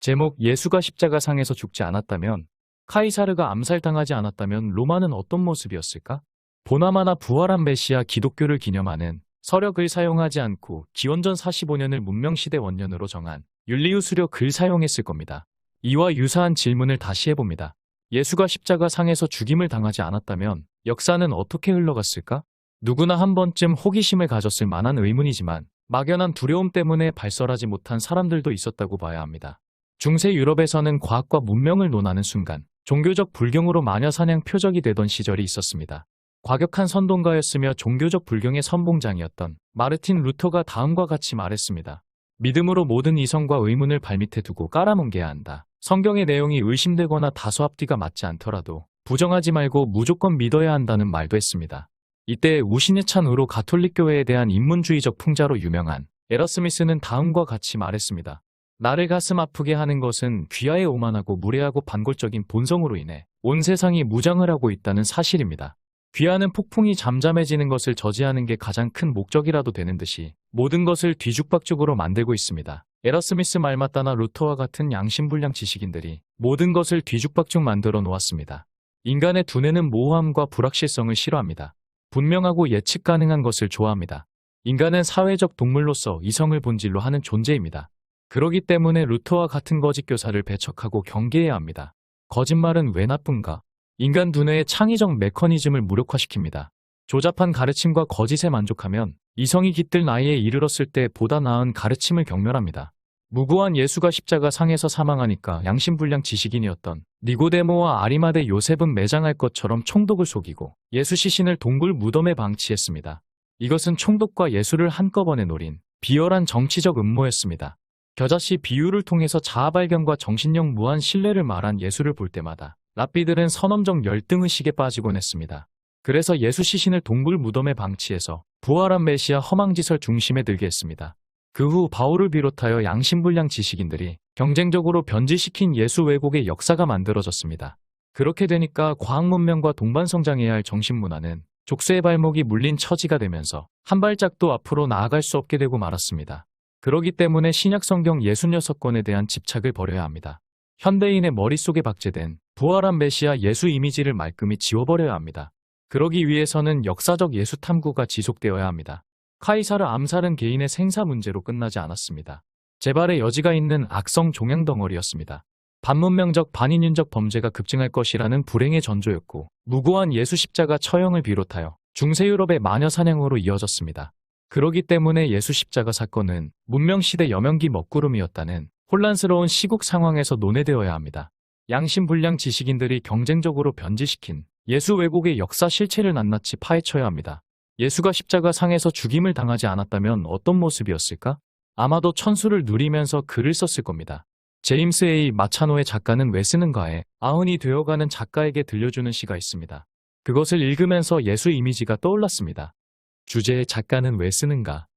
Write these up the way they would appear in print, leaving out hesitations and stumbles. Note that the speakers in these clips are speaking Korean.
제목 예수가 십자가상에서 죽지 않았다면, 카이사르가 암살당하지 않았다면 로마는 어떤 모습이었을까? 보나마나 부활한 메시아 기독교를 기념하는 서력을 사용하지 않고 기원전 45년을 문명시대 원년으로 정한 율리우스료 글 사용했을 겁니다. 이와 유사한 질문을 다시 해봅니다. 예수가 십자가상에서 죽임을 당하지 않았다면 역사는 어떻게 흘러갔을까? 누구나 한 번쯤 호기심을 가졌을 만한 의문이지만 막연한 두려움 때문에 발설하지 못한 사람들도 있었다고 봐야 합니다. 중세 유럽에서는 과학과 문명을 논하는 순간 종교적 불경으로 마녀사냥 표적이 되던 시절이 있었습니다. 과격한 선동가였으며 종교적 불경의 선봉장이었던 마르틴 루터가 다음과 같이 말했습니다. 믿음으로 모든 이성과 의문을 발밑에 두고 깔아뭉개야 한다. 성경의 내용이 의심되거나 다소 앞뒤가 맞지 않더라도 부정하지 말고 무조건 믿어야 한다는 말도 했습니다. 이때 우신에 찬 의로 가톨릭교회에 대한 인문주의적 풍자로 유명한 에러스미스는 다음과 같이 말했습니다. 나를 가슴 아프게 하는 것은 귀하에 오만하고 무례하고 반골적인 본성으로 인해 온 세상이 무장을 하고 있다는 사실입니다. 귀하는 폭풍이 잠잠해지는 것을 저지하는 게 가장 큰 목적이라도 되는 듯이 모든 것을 뒤죽박죽으로 만들고 있습니다. 에러스미스 말 맞다나 루터와 같은 양심불량 지식인들이 모든 것을 뒤죽박죽 만들어 놓았습니다. 인간의 두뇌는 모호함과 불확실성을 싫어합니다. 분명하고 예측 가능한 것을 좋아합니다. 인간은 사회적 동물로서 이성을 본질로 하는 존재입니다. 그러기 때문에 루터와 같은 거짓 교사를 배척하고 경계해야 합니다. 거짓말은 왜 나쁜가? 인간 두뇌의 창의적 메커니즘을 무력화시킵니다. 조잡한 가르침과 거짓에 만족하면 이성이 깃들 나이에 이르렀을 때 보다 나은 가르침을 경멸합니다. 무고한 예수가 십자가상에서 사망하니까 양심불량 지식인이었던 니고데모와 아리마대 요셉은 매장할 것처럼 총독을 속이고 예수 시신을 동굴 무덤에 방치했습니다. 이것은 총독과 예수를 한꺼번에 노린 비열한 정치적 음모였습니다. 겨자씨 비유를 통해서 자아발견과 정신력 무한 신뢰를 말한 예수를 볼 때마다 랍비들은 선엄적 열등의식에 빠지곤 했습니다. 그래서 예수 시신을 동굴 무덤에 방치해서 부활한 메시아 허망지설 중심에 들게 했습니다. 그 후 바울을 비롯하여 양심불량 지식인들이 경쟁적으로 변질시킨 예수 왜곡의 역사가 만들어졌습니다. 그렇게 되니까 과학문명과 동반성장해야 할 정신문화는 족쇄의 발목이 물린 처지가 되면서 한 발짝도 앞으로 나아갈 수 없게 되고 말았습니다. 그러기 때문에 신약성경 66권에 대한 집착을 버려야 합니다. 현대인의 머릿속에 박제된 부활한 메시아 예수 이미지를 말끔히 지워버려야 합니다. 그러기 위해서는 역사적 예수 탐구가 지속되어야 합니다. 카이사르 암살은 개인의 생사 문제로 끝나지 않았습니다. 재발의 여지가 있는 악성 종양 덩어리였습니다. 반문명적 반인륜적 범죄가 급증할 것이라는 불행의 전조였고 무고한 예수 십자가 처형을 비롯하여 중세유럽의 마녀사냥으로 이어졌습니다. 그러기 때문에 예수 십자가 사건은 문명시대 여명기 먹구름이었다는 혼란스러운 시국 상황에서 논의되어야 합니다. 양심불량 지식인들이 경쟁적으로 변질시킨 예수 왜곡의 역사 실체를 낱낱이 파헤쳐야 합니다. 예수가 십자가 상에서 죽임을 당하지 않았다면 어떤 모습이었을까? 아마도 천수를 누리면서 글을 썼을 겁니다. 제임스 A. 마차노의 작가는 왜 쓰는가에 아흔이 되어가는 작가에게 들려주는 시가 있습니다. 그것을 읽으면서 예수 이미지가 떠올랐습니다. 주제의 작가는 왜 쓰는가?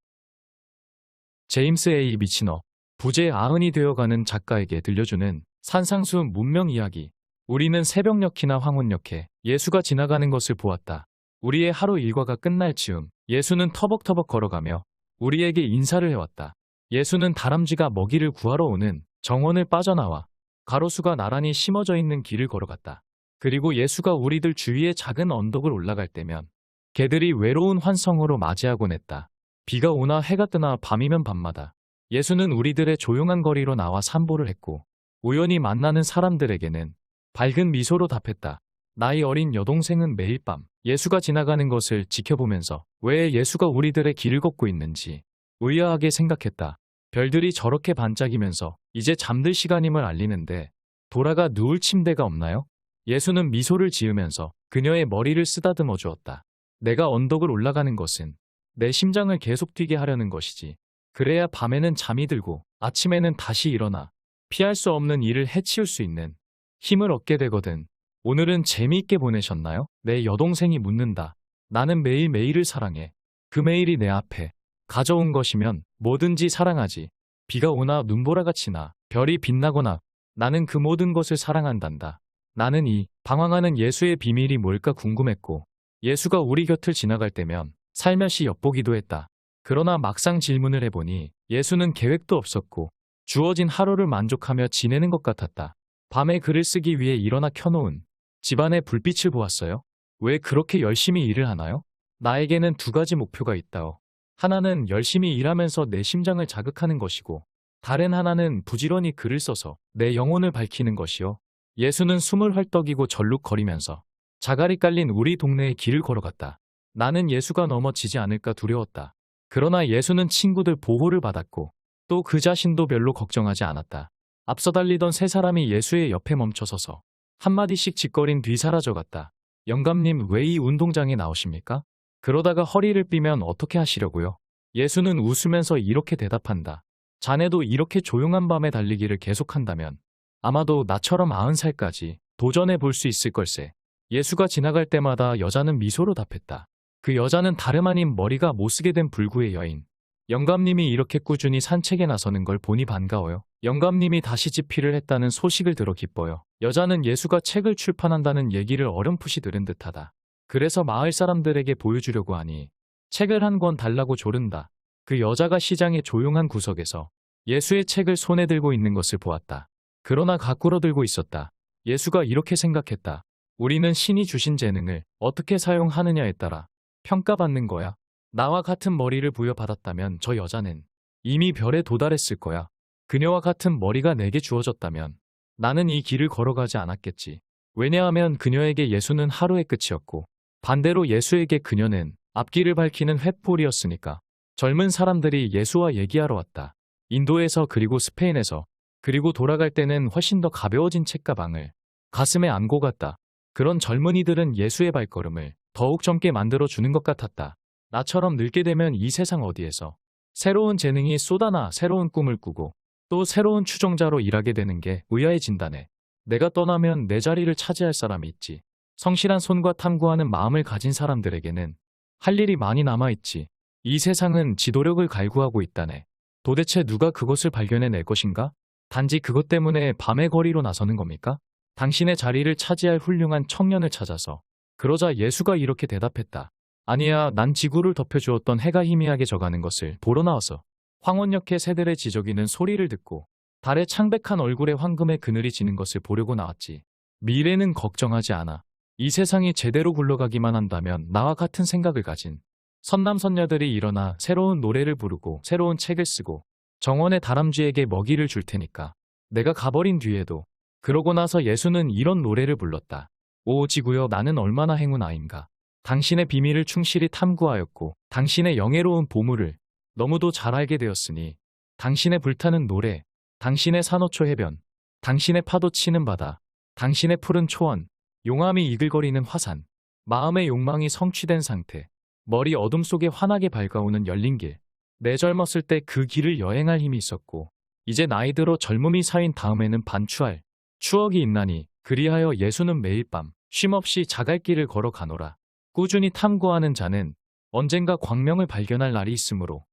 제임스 A. 미치너, 부재 아흔이 되어가는 작가에게 들려주는 산상수 문명 이야기. 우리는 새벽녘이나 황혼녘에 예수가 지나가는 것을 보았다. 우리의 하루 일과가 끝날 즈음 예수는 터벅터벅 걸어가며 우리에게 인사를 해왔다. 예수는 다람쥐가 먹이를 구하러 오는 정원을 빠져나와 가로수가 나란히 심어져 있는 길을 걸어갔다. 그리고 예수가 우리들 주위의 작은 언덕을 올라갈 때면 개들이 외로운 환성으로 맞이하곤 했다. 비가 오나 해가 뜨나 밤이면 밤마다 예수는 우리들의 조용한 거리로 나와 산보를 했고 우연히 만나는 사람들에게는 밝은 미소로 답했다. 나이 어린 여동생은 매일 밤 예수가 지나가는 것을 지켜보면서 왜 예수가 우리들의 길을 걷고 있는지 의아하게 생각했다. 별들이 저렇게 반짝이면서 이제 잠들 시간임을 알리는데 돌아가 누울 침대가 없나요? 예수는 미소를 지으면서 그녀의 머리를 쓰다듬어 주었다. 내가 언덕을 올라가는 것은 내 심장을 계속 뛰게 하려는 것이지. 그래야 밤에는 잠이 들고 아침에는 다시 일어나 피할 수 없는 일을 해치울 수 있는 힘을 얻게 되거든. 오늘은 재미있게 보내셨나요? 내 여동생이 묻는다. 나는 매일매일을 사랑해. 그 매일이 내 앞에 가져온 것이면 뭐든지 사랑하지. 비가 오나 눈보라같이 나 별이 빛나거나 나는 그 모든 것을 사랑한단다. 나는 이 방황하는 예수의 비밀이 뭘까 궁금했고 예수가 우리 곁을 지나갈 때면 살며시 엿보기도 했다. 그러나 막상 질문을 해보니 예수는 계획도 없었고 주어진 하루를 만족하며 지내는 것 같았다. 밤에 글을 쓰기 위해 일어나 켜놓은 집안의 불빛을 보았어요. 왜 그렇게 열심히 일을 하나요? 나에게는 두 가지 목표가 있다오. 하나는 열심히 일하면서 내 심장을 자극하는 것이고, 다른 하나는 부지런히 글을 써서 내 영혼을 밝히는 것이요. 예수는 숨을 헐떡이고 절룩거리면서 자갈이 깔린 우리 동네의 길을 걸어갔다. 나는 예수가 넘어지지 않을까 두려웠다. 그러나 예수는 친구들 보호를 받았고 또 그 자신도 별로 걱정하지 않았다. 앞서 달리던 세 사람이 예수의 옆에 멈춰서서 한마디씩 짓거린 뒤 사라져갔다. 영감님, 왜 이 운동장에 나오십니까? 그러다가 허리를 삐면 어떻게 하시려고요? 예수는 웃으면서 이렇게 대답한다. 자네도 이렇게 조용한 밤에 달리기를 계속한다면 아마도 나처럼 90살까지 도전해 볼 수 있을 걸세. 예수가 지나갈 때마다 여자는 미소로 답했다. 그 여자는 다름 아닌 머리가 못쓰게 된 불구의 여인. 영감님이 이렇게 꾸준히 산책에 나서는 걸 보니 반가워요. 영감님이 다시 집필을 했다는 소식을 들어 기뻐요. 여자는 예수가 책을 출판한다는 얘기를 어렴풋이 들은 듯하다. 그래서 마을 사람들에게 보여주려고 하니 책을 한 권 달라고 조른다. 그 여자가 시장의 조용한 구석에서 예수의 책을 손에 들고 있는 것을 보았다. 그러나 가꾸러 들고 있었다. 예수가 이렇게 생각했다. 우리는 신이 주신 재능을 어떻게 사용하느냐에 따라 평가받는 거야. 나와 같은 머리를 부여받았다면 저 여자는 이미 별에 도달했을 거야. 그녀와 같은 머리가 내게 주어졌다면 나는 이 길을 걸어가지 않았겠지. 왜냐하면 그녀에게 예수는 하루의 끝이었고 반대로 예수에게 그녀는 앞길을 밝히는 횃불이었으니까. 젊은 사람들이 예수와 얘기하러 왔다. 인도에서 그리고 스페인에서 그리고 돌아갈 때는 훨씬 더 가벼워진 책가방을 가슴에 안고 갔다. 그런 젊은이들은 예수의 발걸음을 더욱 젊게 만들어주는 것 같았다. 나처럼 늙게 되면 이 세상 어디에서 새로운 재능이 쏟아나 새로운 꿈을 꾸고 또 새로운 추종자로 일하게 되는 게 의아해진다네. 내가 떠나면 내 자리를 차지할 사람이 있지. 성실한 손과 탐구하는 마음을 가진 사람들에게는 할 일이 많이 남아있지. 이 세상은 지도력을 갈구하고 있다네. 도대체 누가 그것을 발견해낼 것인가? 단지 그것 때문에 밤의 거리로 나서는 겁니까? 당신의 자리를 차지할 훌륭한 청년을 찾아서. 그러자 예수가 이렇게 대답했다. 아니야, 난 지구를 덮여주었던 해가 희미하게 져가는 것을 보러 나와서 황혼역의 새들의 지저귀는 소리를 듣고 달의 창백한 얼굴에 황금의 그늘이 지는 것을 보려고 나왔지. 미래는 걱정하지 않아. 이 세상이 제대로 굴러가기만 한다면 나와 같은 생각을 가진 선남선녀들이 일어나 새로운 노래를 부르고 새로운 책을 쓰고 정원의 다람쥐에게 먹이를 줄 테니까. 내가 가버린 뒤에도. 그러고 나서 예수는 이런 노래를 불렀다. 오 지구여, 나는 얼마나 행운 아인가. 당신의 비밀을 충실히 탐구하였고 당신의 영예로운 보물을 너무도 잘 알게 되었으니 당신의 불타는 노래, 당신의 산호초 해변, 당신의 파도 치는 바다, 당신의 푸른 초원, 용암이 이글거리는 화산, 마음의 욕망이 성취된 상태, 머리 어둠 속에 환하게 밝아오는 열린 길. 내 젊었을 때 그 길을 여행할 힘이 있었고 이제 나이 들어 젊음이 사인 다음에는 반추할 추억이 있나니 그리하여 예수는 매일 밤 쉼없이 자갈길을 걸어가노라. 꾸준히 탐구하는 자는 언젠가 광명을 발견할 날이 있으므로